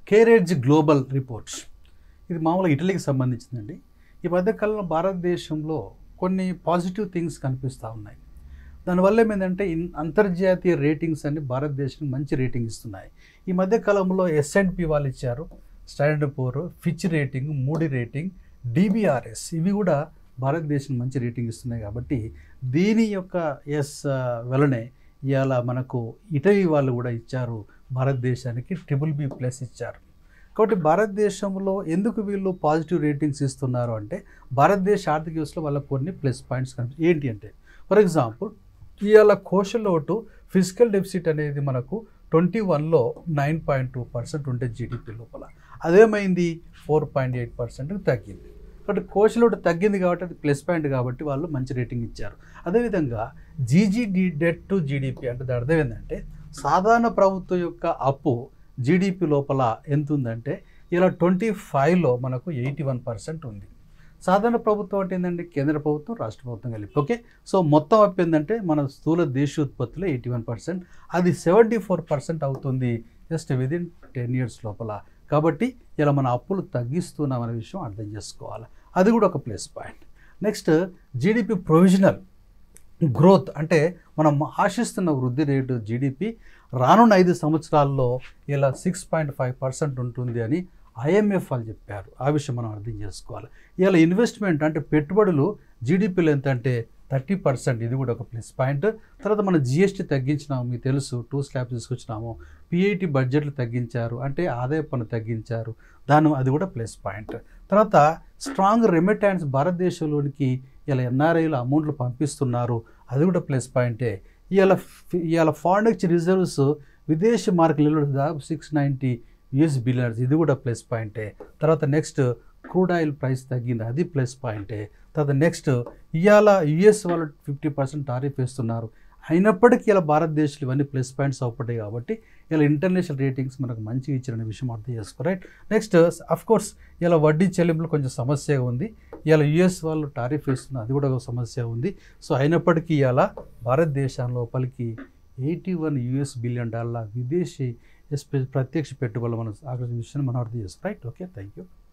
కేరేజ్ global reports ఇది మామూలుగా ఇటలీకి సంబంధించిందండి. ఈ మధ్యకాలంలో భారతదేశంలో కొన్ని పాజిటివ్ థింగ్స్ కనిపిస్తూ ఉన్నాయి. దానివల్ల ఏమైందంటే అంతర్జాతీయ రేటింగ్స్ అన్ని భారతదేశానికి మంచి రేటింగ్ ఇస్తున్నాయి. ఈ మధ్యకాలంలో S&P వాళ్ళు ఇచ్చారు, Standard Poor, Fitch rating, Moody rating, DBRS ఇవి కూడా భారతదేశం మంచి రేటింగ్ ఇస్తున్నాయి. కాబట్టి దీని యొక్క వలనే ఇవాళ మనకు ఇటలీ వాళ్ళు కూడా ఇచ్చారు, భారతదేశానికి BBB+ ఇచ్చారు. కాబట్టి భారతదేశంలో ఎందుకు వీళ్ళు పాజిటివ్ రేటింగ్స్ ఇస్తున్నారు అంటే భారతదేశ ఆర్థిక వ్యవస్థలో వాళ్ళకు కొన్ని ప్లస్ పాయింట్స్ ఏంటి అంటే, ఫర్ ఎగ్జాంపుల్ ఇవాళ కోశల్ లోటు ఫిజికల్ డెఫిసిట్ అనేది మనకు 21లో 9.2% ఉంటే జీడిపి లోపల అదేమైంది 4.8% తగ్గింది. కాబట్టి కోశల్ లోటు తగ్గింది కాబట్టి అది ప్లస్ పాయింట్ కాబట్టి వాళ్ళు మంచి రేటింగ్ ఇచ్చారు. అదేవిధంగా GGD డెట్ టు జీడిపి అంటే దాని అర్థం ఏంటంటే సాధారణ ప్రభుత్వం యొక్క అప్పు జీడిపి లోపల ఎంత ఉందంటే ఇలా 25లో మనకు 81% ఉంది. సాధారణ ప్రభుత్వం అంటే ఏంటంటే కేంద్ర ప్రభుత్వం, రాష్ట్ర ప్రభుత్వం కలిపి. ఓకే, సో మొత్తం అప్పు ఏంటంటే మన స్థూల దేశీయోత్పత్తిలో 81%, అది 74% అవుతుంది జస్ట్ విదిన్ 10 years లోపల. కాబట్టి ఇలా మన అప్పులు తగ్గిస్తున్నాం అనే విషయం అర్థం చేసుకోవాలి. అది కూడా ఒక plus point. Next GDP provisional growth అంటే మనం ఆశిస్తున్న వృద్ధి రేటు జీడిపి రానున్న 5 సంవత్సరాల్లో ఇలా 6.5% ఉంటుంది అని IMF వాళ్ళు చెప్పారు. ఆ విషయం మనం అర్థం చేసుకోవాలి. ఇలా ఇన్వెస్ట్మెంట్ అంటే పెట్టుబడులు జీడిపిలో ఎంత అంటే 30%, ఇది కూడా ఒక ప్లస్ పాయింట్. తర్వాత మన GST తగ్గించినాము, మీకు తెలుసు 2 స్లాబ్స్ తీసుకొచ్చినాము. PIT బడ్జెట్లు తగ్గించారు అంటే ఆదాయ పన్ను తగ్గించారు, అది కూడా ప్లస్ పాయింట్. తర్వాత స్ట్రాంగ్ రెమిటాన్స్ భారతదేశంలోనికి ఇలా NRIలు అమౌంట్లు పంపిస్తున్నారు, అది కూడా ప్లస్ పాయింటే. ఇవాళ ఫారెన్ ఎక్స్చేంజ్ రిజర్వ్స్ విదేశీ మార్కెట్లో దాదాపు $690 బిలియన్స్, ఇది కూడా ప్లస్ పాయింటే. తర్వాత నెక్స్ట్ క్రూడ్ ఆయిల్ ప్రైస్ తగ్గింది, అది ప్లస్ పాయింటే. తర్వాత నెక్స్ట్ ఇవాళ US వాళ్ళు 50% టారిఫ్ వేస్తున్నారు, అయినప్పటికీ ఇలా భారతదేశంలో ఇవన్నీ ప్లస్ పాయింట్స్ అవుపడ్డాయి. కాబట్టి ఇలా ఇంటర్నేషనల్ రేటింగ్స్ మనకు మంచిగా ఇచ్చిన విషయం అర్థం చేసుకో, రైట్. నెక్స్ట్ అఫ్కోర్స్ ఇలా వడ్డీ చెల్లింపులు కొంచెం సమస్యగా ఉంది. ఇలా US వాళ్ళు టారిఫ్ వేస్తున్నారు, అది కూడా ఒక సమస్య ఉంది. సో అయినప్పటికీ ఇలా భారతదేశం లోపలికి $81 బిలియన్ విదేశీ ప్రత్యక్ష పెట్టుబడులు మనం ఆకర్షించిన విషయాన్ని మనం అర్థం చేసుకో, రైట్. Okay, thank you.